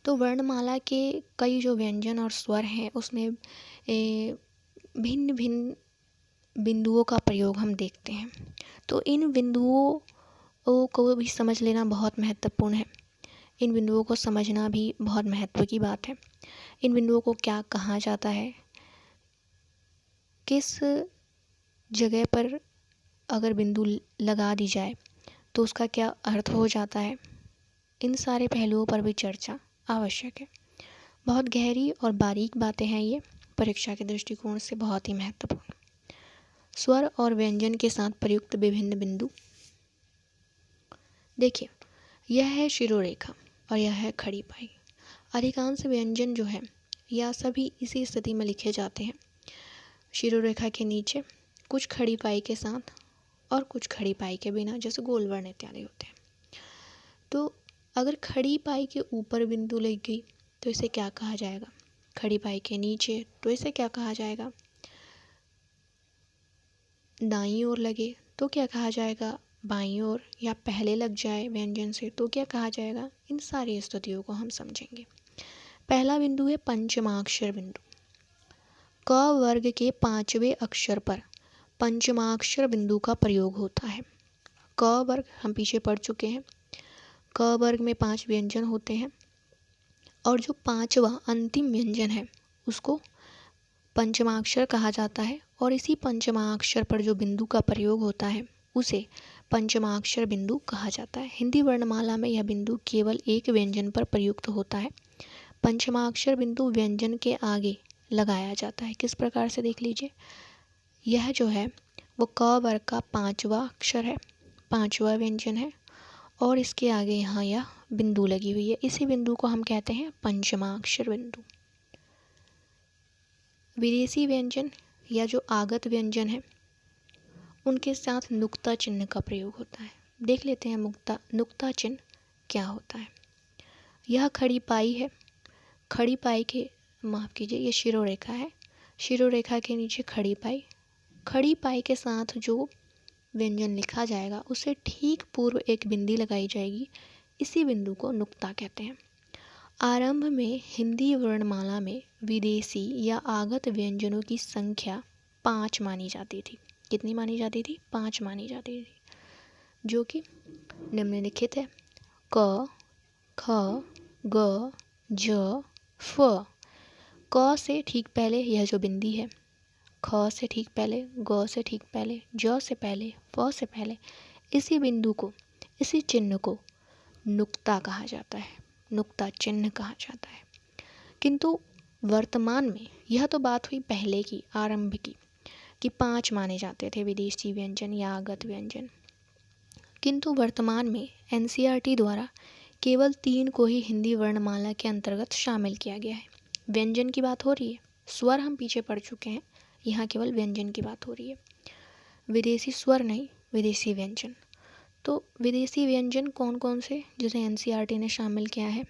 तो वर्णमाला के कई जो व्यंजन और स्वर हैं उसमें भिन्न भिन्न बिंदुओं का प्रयोग हम देखते हैं। तो इन बिंदुओं को भी समझ लेना बहुत महत्वपूर्ण है। इन बिंदुओं को समझना भी बहुत महत्व की बात है। इन बिंदुओं को क्या कहा जाता है, किस जगह पर अगर बिंदु लगा दी जाए तो उसका क्या अर्थ हो जाता है, इन सारे पहलुओं पर भी चर्चा आवश्यक है। बहुत गहरी और बारीक बातें हैं ये, परीक्षा के दृष्टिकोण से बहुत ही महत्वपूर्ण। स्वर और व्यंजन के साथ प्रयुक्त विभिन्न बिंदु। देखिए, यह है शिरोरेखा और यह है खड़ी पाई। अधिकांश व्यंजन जो है या सभी इसी स्थिति में लिखे जाते हैं। शिरोरेखा के नीचे, कुछ खड़ी पाई के साथ और कुछ खड़ी पाई के बिना, जैसे गोल वर्ण इत्यादि होते हैं। तो अगर खड़ी पाई के ऊपर बिंदु लग गई तो इसे क्या कहा जाएगा? खड़ी पाई के नीचे तो इसे क्या कहा जाएगा? दाईं ओर लगे तो क्या कहा जाएगा? बाईं ओर। या पहले लग जाए व्यंजन से तो क्या कहा जाएगा? इन सारी स्थितियों को हम समझेंगे। पहला बिंदु है पंचमाक्षर बिंदु। क वर्ग के 5वें अक्षर पर पंचमाक्षर बिंदु का प्रयोग होता है। क वर्ग हम पीछे पढ़ चुके हैं। क वर्ग में 5 व्यंजन होते हैं और जो 5वां अंतिम व्यंजन है उसको पंचमाक्षर कहा जाता है और इसी पंचमाक्षर पर जो बिंदु का प्रयोग होता है उसे पंचमाक्षर बिंदु कहा जाता है। हिंदी वर्णमाला में यह बिंदु केवल एक व्यंजन पर प्रयुक्त होता है। पंचमाक्षर बिंदु व्यंजन के आगे लगाया जाता है। किस प्रकार से देख लीजिए, यह जो है वो क वर्ग का 5वां अक्षर है, 5वां व्यंजन है और इसके आगे यहाँ यह बिंदु लगी हुई है। इसी बिंदु को हम कहते हैं पंचमाक्षर बिंदु। विदेशी व्यंजन या जो आगत व्यंजन है उनके साथ नुक्ता चिन्ह का प्रयोग होता है। देख लेते हैं नुक्ता चिन्ह क्या होता है। यह खड़ी पाई है। खड़ी पाई के माफ़ कीजिए, ये शिरोरेखा है। शिरोरेखा के नीचे खड़ी पाई, खड़ी पाई के साथ जो व्यंजन लिखा जाएगा उसे ठीक पूर्व एक बिंदी लगाई जाएगी। इसी बिंदु को नुक्ता कहते हैं। आरंभ में हिंदी वर्णमाला में विदेशी या आगत व्यंजनों की संख्या 5 मानी जाती थी। कितनी मानी जाती थी? 5 मानी जाती थी, जो कि निम्नलिखित है: क, ख, ग, ज, फ। क से ठीक पहले यह जो बिंदी है, ख से ठीक पहले, ग से ठीक पहले, ज से पहले, फ से पहले, इसी बिंदु को, इसी चिन्ह को नुक्ता कहा जाता है, नुक्ता चिन्ह कहा जाता है। किंतु वर्तमान में, यह तो बात हुई पहले की, आरंभ की, कि 5 माने जाते थे विदेशी व्यंजन या आगत व्यंजन। किंतु वर्तमान में एनसीईआरटी द्वारा केवल 3 को ही हिंदी वर्णमाला के अंतर्गत शामिल किया गया है। व्यंजन की बात हो रही है, स्वर हम पीछे पढ़ चुके हैं, यहाँ केवल व्यंजन की बात हो रही है। विदेशी स्वर नहीं, विदेशी व्यंजन। तो विदेशी व्यंजन कौन कौन से जिसे एनसीईआरटी ने शामिल किया है?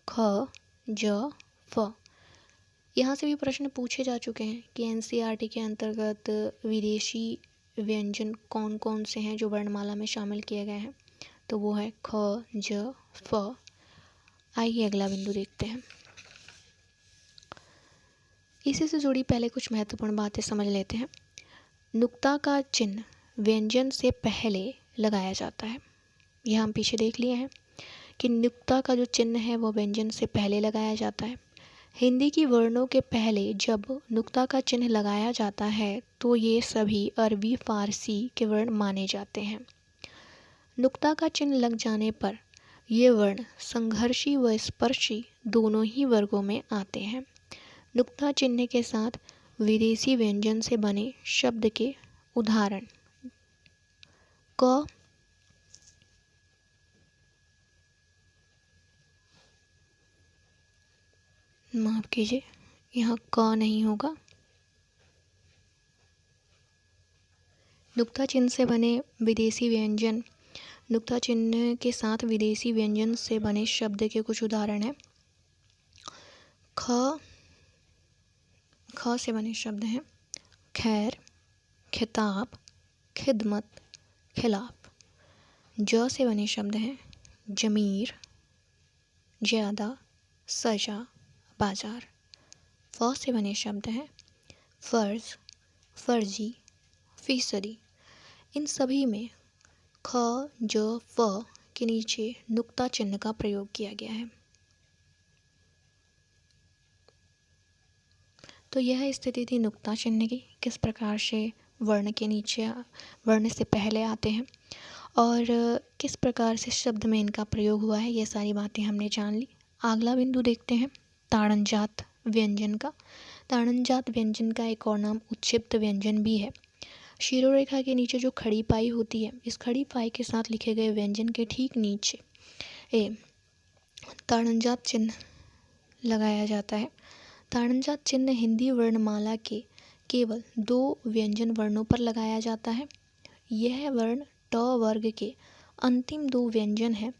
ख, ज, फ। यहाँ से भी प्रश्न पूछे जा चुके हैं कि एनसीईआरटी के अंतर्गत विदेशी व्यंजन कौन कौन से हैं जो वर्णमाला में शामिल किए गए हैं। तो वो है ख, ज, फ। आइए अगला बिंदु देखते हैं। इसी से जुड़ी पहले कुछ महत्वपूर्ण बातें समझ लेते हैं। नुक्ता का चिन्ह व्यंजन से पहले लगाया जाता है। यह हम पीछे देख लिए हैं कि नुक्ता का जो चिन्ह है वो व्यंजन से पहले लगाया जाता है। हिंदी की वर्णों के पहले जब नुक्ता का चिन्ह लगाया जाता है तो ये सभी अरबी फारसी के वर्ण माने जाते हैं। नुक्ता का चिन्ह लग जाने पर ये वर्ण संघर्षी व स्पर्शी दोनों ही वर्गों में आते हैं। नुक्ता चिन्ह के साथ विदेशी व्यंजन से बने शब्द के उदाहरण: क, माफ कीजिए, यहाँ क नहीं होगा। नुक्ता चिन्ह से बने विदेशी व्यंजन, नुक्ता चिन्ह के साथ विदेशी व्यंजन से बने शब्द के कुछ उदाहरण हैं। ख से बने शब्द हैं खैर, खिताब, खिदमत, खिलाफ। ज से बने शब्द हैं जमीर, ज़्यादा, सजा, बाजार। फ से बने शब्द हैं फ़र्ज, फर्जी, फीसदी। इन सभी में ख, ज, फ के नीचे नुक्ता चिन्ह का प्रयोग किया गया है। तो यह स्थिति थी नुक्ता चिन्ह की, किस प्रकार से वर्ण के नीचे, वर्ण से पहले आते हैं और किस प्रकार से शब्द में इनका प्रयोग हुआ है। ये सारी बातें हमने जान ली। अगला बिंदु देखते हैं ताड़नजात व्यंजन का। ताड़नजात व्यंजन का एक और नाम उच्छिप्त व्यंजन भी है। शिरोरेखा के नीचे जो खड़ी पाई होती है, इस खड़ी पाई के साथ लिखे गए व्यंजन के ठीक नीचे ताड़नजात चिन्ह लगाया जाता है। ताड़नजात चिन्ह हिंदी वर्णमाला के केवल 2 व्यंजन वर्णों पर लगाया जाता है। यह वर्ण ट वर्ग के अंतिम 2 व्यंजन हैं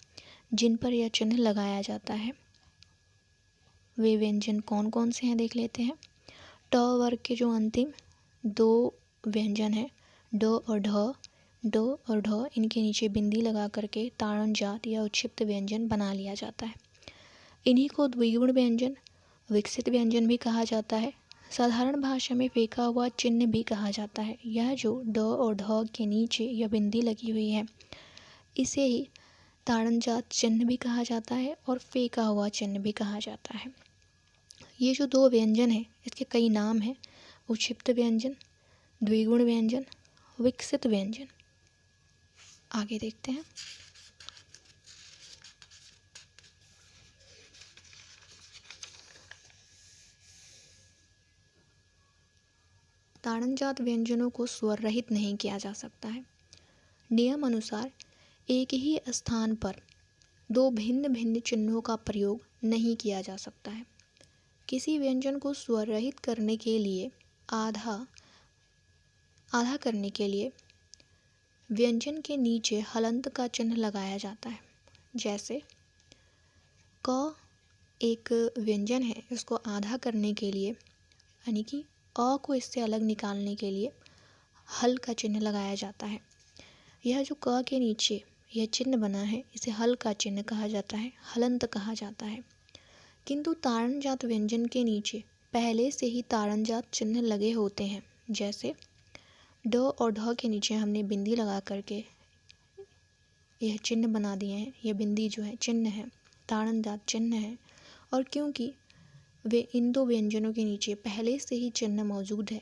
जिन पर यह चिन्ह लगाया जाता है। वे व्यंजन कौन कौन से हैं देख लेते हैं। ट वर्ग के जो अंतिम 2 व्यंजन हैं ड और ढ, ड और ढ, इनके नीचे बिंदी लगा करके ताड़नजात या उच्छिप्त व्यंजन बना लिया जाता है। इन्हीं को द्विगुण व्यंजन, विकसित व्यंजन भी कहा जाता है। साधारण भाषा में फेंका हुआ चिन्ह भी कहा जाता है। यह जो ड और ढ के नीचे यह बिंदी लगी हुई है, इसे ही ताड़नजात चिन्ह भी कहा जाता है और फेंका हुआ चिन्ह भी कहा जाता है। ये जो 2 व्यंजन हैं, इसके कई नाम हैं: उच्छिप्त व्यंजन, द्विगुण व्यंजन, विकसित व्यंजन। आगे देखते हैं। ताड़नजात व्यंजनों को स्वर रहित नहीं किया जा सकता है। नियम अनुसार एक ही स्थान पर 2 भिन्न भिन्न चिन्हों का प्रयोग नहीं किया जा सकता है। किसी व्यंजन को स्वर रहित करने के लिए आधा करने के लिए व्यंजन के नीचे हलंत का चिन्ह लगाया जाता है। जैसे क एक व्यंजन है, इसको आधा करने के लिए, यानी कि अ को इससे अलग निकालने के लिए हल का चिन्ह लगाया जाता है। यह जो क के नीचे यह चिन्ह बना है इसे हल का चिन्ह कहा जाता है, हलंत कहा जाता है। किंतु ताड़नजात व्यंजन के नीचे पहले से ही ताड़नजात चिन्ह लगे होते हैं। जैसे ड और ढ के नीचे हमने बिंदी लगा करके यह चिन्ह बना दिए हैं। यह बिंदी जो है चिन्ह है, ताड़नजात चिन्ह है। और क्योंकि वे इन दो व्यंजनों के नीचे पहले से ही चिन्ह मौजूद है,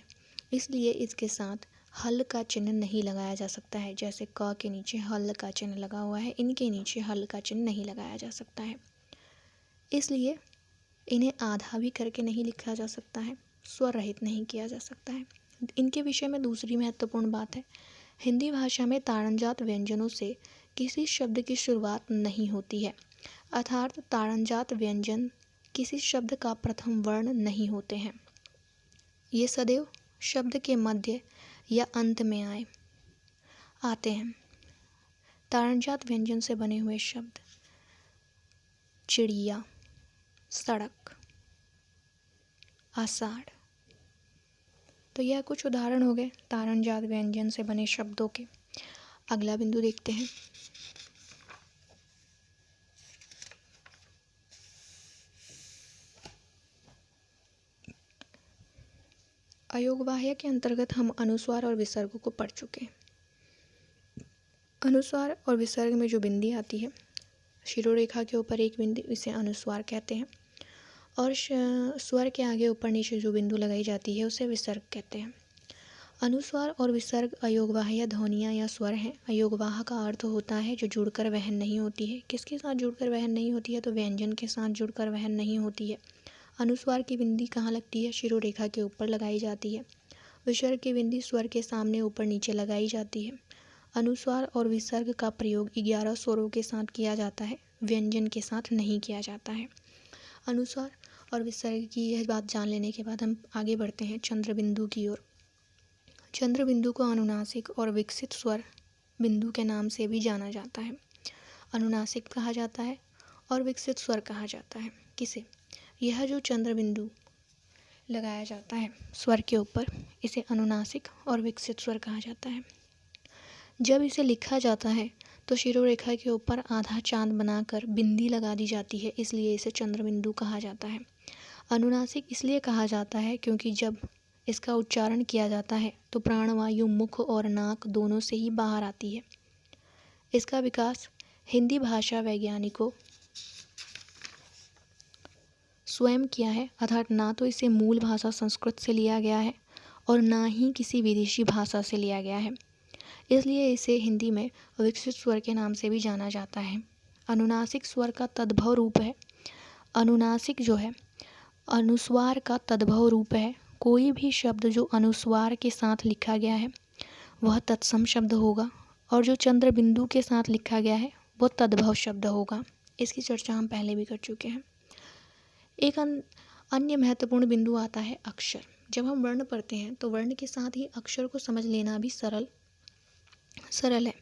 इसलिए इसके साथ हल का चिन्ह नहीं लगाया जा सकता है। जैसे क के नीचे हल का चिन्ह लगा हुआ है, इनके नीचे हल का चिन्ह नहीं लगाया जा सकता है। इसलिए इन्हें आधा भी करके नहीं लिखा जा सकता है, स्वर रहित नहीं किया जा सकता है। इनके विषय में दूसरी महत्वपूर्ण बात है, हिंदी भाषा में ताड़नजात व्यंजनों से किसी शब्द की शुरुआत नहीं होती है, अर्थात ताड़नजात व्यंजन किसी शब्द का प्रथम वर्ण नहीं होते हैं। ये सदैव शब्द के मध्य या अंत में आते हैं। ताड़नजात व्यंजन से बने हुए शब्द चिड़िया, सड़क, आषाढ़। तो यह कुछ उदाहरण हो गए ताड़नजात व्यंजन से बने शब्दों के। अगला बिंदु देखते हैं। अयोगवाह्य के अंतर्गत हम अनुस्वार और विसर्ग को पढ़ चुके हैं। अनुस्वार और विसर्ग में जो बिंदी आती है, शिरोरेखा के ऊपर एक बिंदी, इसे अनुस्वार कहते हैं। और स्वर के आगे ऊपर नीचे जो बिंदु लगाई जाती है उसे विसर्ग कहते हैं। अनुस्वार और विसर्ग अयोगवाह्य ध्वनियाँ या स्वर हैं। अयोगवाह का अर्थ होता है जो जुड़कर वहन नहीं होती है। किसके साथ जुड़कर वहन नहीं होती है? तो व्यंजन के साथ जुड़कर वहन नहीं होती है। अनुस्वार की बिंदी कहाँ लगती है? शिरोरेखा के ऊपर लगाई जाती है। विसर्ग की बिंदी स्वर के सामने ऊपर नीचे लगाई जाती है। अनुस्वार और विसर्ग का प्रयोग 11 स्वरों के साथ किया जाता है, व्यंजन के साथ नहीं किया जाता है। अनुस्वार और विसर्ग की यह बात जान लेने के बाद हम आगे बढ़ते हैं चंद्र बिंदु की ओर। चंद्र बिंदु को अनुनासिक और विकसित स्वर बिंदु के नाम से भी जाना जाता है। अनुनासिक कहा जाता है और विकसित स्वर कहा जाता है। किसे? यह जो चंद्र बिंदु लगाया जाता है स्वर के ऊपर, इसे अनुनासिक और विकसित स्वर कहा जाता है। जब इसे लिखा जाता है तो शिरोरेखा के ऊपर आधा चांद बनाकर बिंदी लगा दी जाती है, इसलिए इसे चंद्र बिंदु कहा जाता है। अनुनासिक इसलिए कहा जाता है क्योंकि जब इसका उच्चारण किया जाता है तो प्राणवायु मुख और नाक दोनों से ही बाहर आती है। इसका विकास हिंदी भाषा वैज्ञानिकों स्वयं किया है, अर्थात ना तो इसे मूल भाषा संस्कृत से लिया गया है और ना ही किसी विदेशी भाषा से लिया गया है, इसलिए इसे हिंदी में विकसित स्वर के नाम से भी जाना जाता है। अनुनासिक स्वर का तद्भव रूप है। अनुनासिक जो है अनुस्वार का तद्भव रूप है। कोई भी शब्द जो अनुस्वार के साथ लिखा गया है वह तत्सम शब्द होगा और जो चंद्र बिंदु के साथ लिखा गया है वह तद्भव शब्द होगा। इसकी चर्चा हम पहले भी कर चुके हैं। एक अन्य महत्वपूर्ण बिंदु आता है अक्षर। जब हम वर्ण पढ़ते हैं तो वर्ण के साथ ही अक्षर को समझ लेना भी सरल है।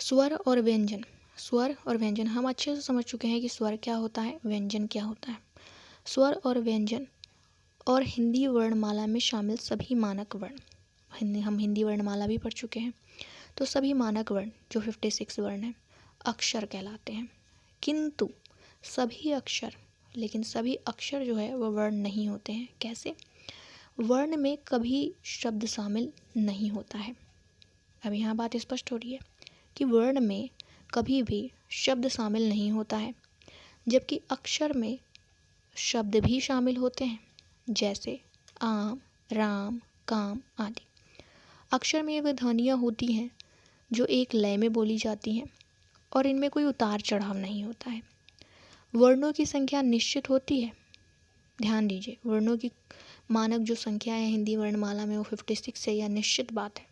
स्वर और व्यंजन हम अच्छे से समझ चुके हैं कि स्वर क्या होता है, व्यंजन क्या होता है। स्वर और व्यंजन और हिंदी वर्णमाला में शामिल सभी मानक वर्ण, हम हिंदी वर्णमाला भी पढ़ चुके हैं, तो सभी मानक वर्ण जो 56 वर्ण हैं अक्षर कहलाते हैं। किंतु सभी अक्षर जो है वह वर्ण नहीं होते हैं। कैसे? वर्ण में कभी शब्द शामिल नहीं होता है। अब यहाँ बात स्पष्ट हो रही है कि वर्ण में कभी भी शब्द शामिल नहीं होता है, जबकि अक्षर में शब्द भी शामिल होते हैं, जैसे आम, राम, काम आदि। अक्षर में वे ध्वनियाँ होती हैं जो एक लय में बोली जाती हैं और इनमें कोई उतार चढ़ाव नहीं होता है। वर्णों की संख्या निश्चित होती है। ध्यान दीजिए, वर्णों की मानक जो संख्या है हिंदी वर्णमाला में वो 56 है, यह निश्चित बात है,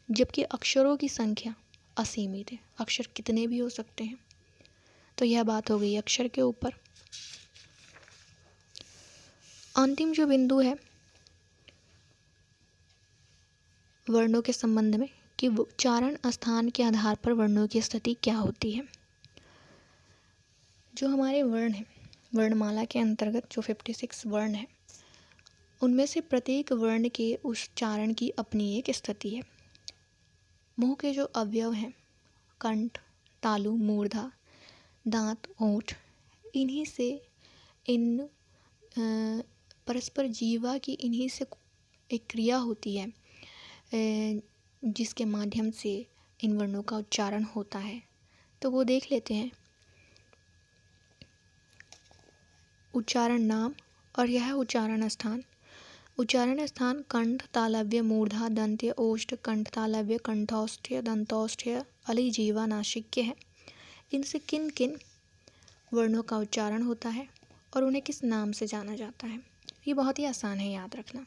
जबकि अक्षरों की संख्या असीमित है। अक्षर कितने भी हो सकते हैं। तो यह बात हो गई अक्षर के ऊपर। अंतिम जो बिंदु है वर्णों के संबंध में कि उच्चारण स्थान के आधार पर वर्णों की स्थिति क्या होती है। जो हमारे वर्ण हैं, वर्णमाला के अंतर्गत जो 56 वर्ण हैं, उनमें से प्रत्येक वर्ण के उच्चारण की अपनी एक स्थिति है। मुंह के जो अवयव हैं, कंठ, तालु, मूर्धा, दांत, ओंठ, इन्हीं से इन परस्पर जीवा की इन्हीं से एक क्रिया होती है जिसके माध्यम से इन वर्णों का उच्चारण होता है। तो वो देख लेते हैं। उच्चारण नाम और यह उच्चारण स्थान। उच्चारण स्थान कंठ, तालव्य, मूर्धा, दंत्य, ओष्ठ, कंठ तालव्य, कंठौष्ठ्य, दंतौष्ठ्य, अलिजीवा, नासिक्य है। इनसे किन किन वर्णों का उच्चारण होता है और उन्हें किस नाम से जाना जाता है। ये बहुत ही आसान है याद रखना,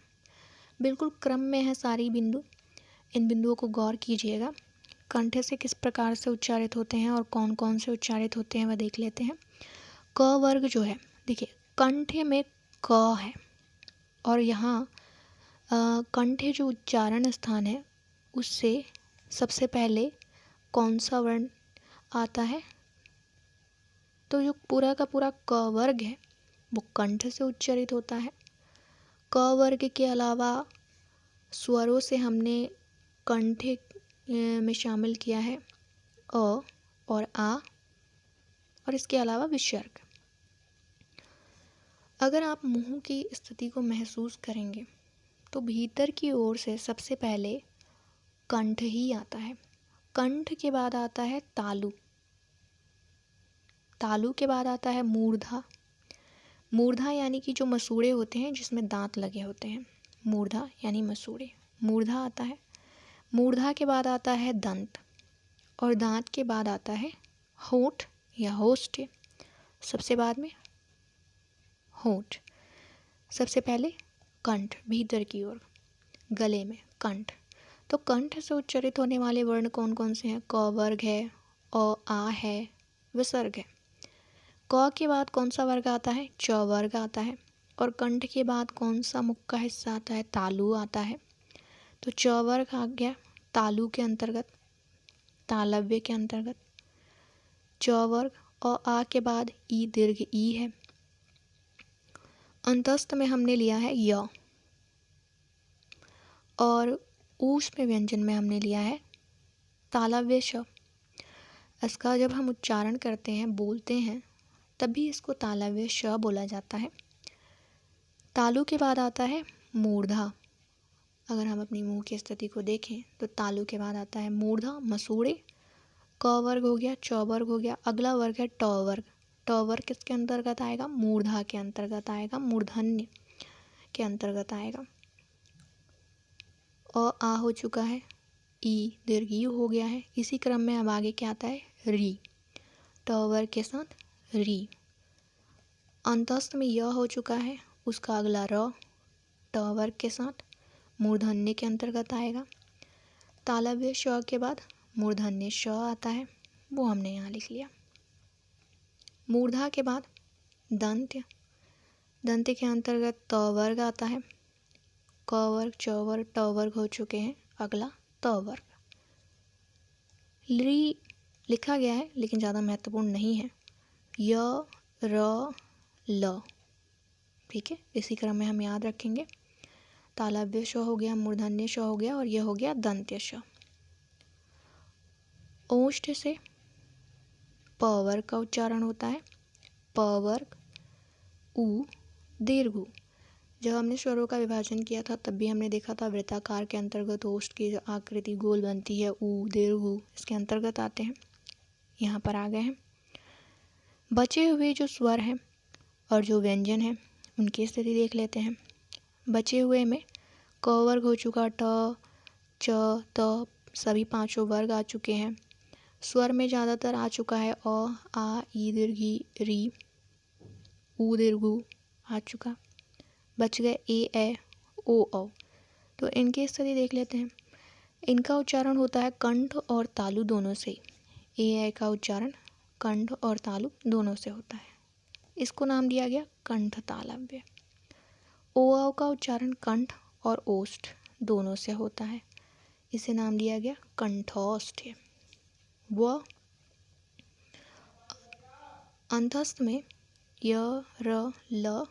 बिल्कुल क्रम में है सारी बिंदु। इन बिंदुओं को गौर कीजिएगा। कंठ से किस प्रकार से उच्चारित होते हैं और कौन कौन से उच्चारित होते हैं वह देख लेते हैं। क वर्ग जो है, देखिए कंठ में क है और यहाँ कंठ जो उच्चारण स्थान है उससे सबसे पहले कौन सा वर्ण आता है, तो जो पूरा का पूरा क वर्ग है वो कंठ से उच्चारित होता है। क वर्ग के अलावा स्वरों से हमने कंठ में शामिल किया है अ और आ और इसके अलावा विसर्ग। अगर आप मुंह की स्थिति को महसूस करेंगे तो भीतर की ओर से सबसे पहले कंठ ही आता है। कंठ के बाद आता है तालु, तालु के बाद आता है मूर्धा। मूर्धा यानी कि जो मसूड़े होते हैं जिसमें दांत लगे होते हैं, मूर्धा यानी मसूड़े, मूर्धा आता है। मूर्धा के बाद आता है दंत और दांत के बाद आता है होंठ या होष्ठ। सबसे बाद में होंठ। सबसे पहले कंठ भीतर की ओर, गले में कंठ। तो कंठ से उच्चारित होने वाले वर्ण कौन कौन से हैं? क वर्ग है, अ आ है, विसर्ग है। क के बाद कौन सा वर्ग आता है? च वर्ग आता है। और कंठ के बाद कौन सा मुख का हिस्सा आता है? तालु आता है। तो च वर्ग आ गया तालु के अंतर्गत, तालव्य के अंतर्गत। च वर्ग और आ के बाद ई दीर्घ ई है। अंतस्थ में हमने लिया है य और ऊष्म व्यंजन में हमने लिया है तालव्य श। इसका जब हम उच्चारण करते हैं, बोलते हैं, तभी इसको तालव्य श बोला जाता है। तालु के बाद आता है मूर्धा। अगर हम अपनी मुंह की स्थिति को देखें तो तालु के बाद आता है मूर्धा, मसूड़े। क वर्ग हो गया, च वर्ग हो गया। अगला वर्ग है ट वर्ग। ट वर्ग किसके अंतर्गत आएगा? मूर्धा के अंतर्गत आएगा, मूर्धन्य के अंतर्गत आएगा। अ आ हो चुका है, ई दीर्घ ई हो गया है। इसी क्रम में अब आगे क्या आता है? री, ट वर्ग के साथ री। अंतस्थ में य हो चुका है, उसका अगला र, ट वर्ग के साथ मूर्धन्य के अंतर्गत आएगा। तालव्य श के बाद मूर्धन्य श आता है, वो हमने यहाँ लिख लिया। मूर्धा के बाद दंत्य, दंत्य के अंतर्गत त वर्ग आता है। क वर्ग, च वर्ग, ट वर्ग हो चुके हैं, अगला त वर्ग। ली लिखा गया है लेकिन ज़्यादा महत्वपूर्ण नहीं है। य र ल, ठीक है, इसी क्रम में हम याद रखेंगे। तालव्य श हो गया, मूर्धन्य श हो गया और यह हो गया दंत्य श। ओष्ठ से प वर्ग का उच्चारण होता है। प वर्ग, उ, दीर्घ उ। जब हमने स्वरों का विभाजन किया था तब भी हमने देखा था वृत्ताकार के अंतर्गत ओष्ठ की आकृति गोल बनती है, उ, दीर्घ उ इसके अंतर्गत आते हैं। यहाँ पर आ गए हैं। बचे हुए जो स्वर हैं और जो व्यंजन हैं उनकी स्थिति देख लेते हैं। बचे हुए में क वर्ग हो चुका, ट, च, त सभी पांचों वर्ग आ चुके हैं। स्वर में ज़्यादातर आ चुका है अ, आ, ई दीर्घ ई, री, उ दीर्घ उ आ चुका। बच गए ए, ए, ओ, औ। तो इनकी स्थिति देख लेते हैं। इनका उच्चारण होता है कंठ और तालु दोनों से। ए, ए का उच्चारण कंठ और तालु दोनों से होता है, इसको नाम दिया गया कंठ तालव्य। ओ, औ का उच्चारण कंठ और ओष्ठ दोनों से होता है, इसे नाम दिया गया कंठौष्ठ्य। व अंतस्थ में य, र, ल,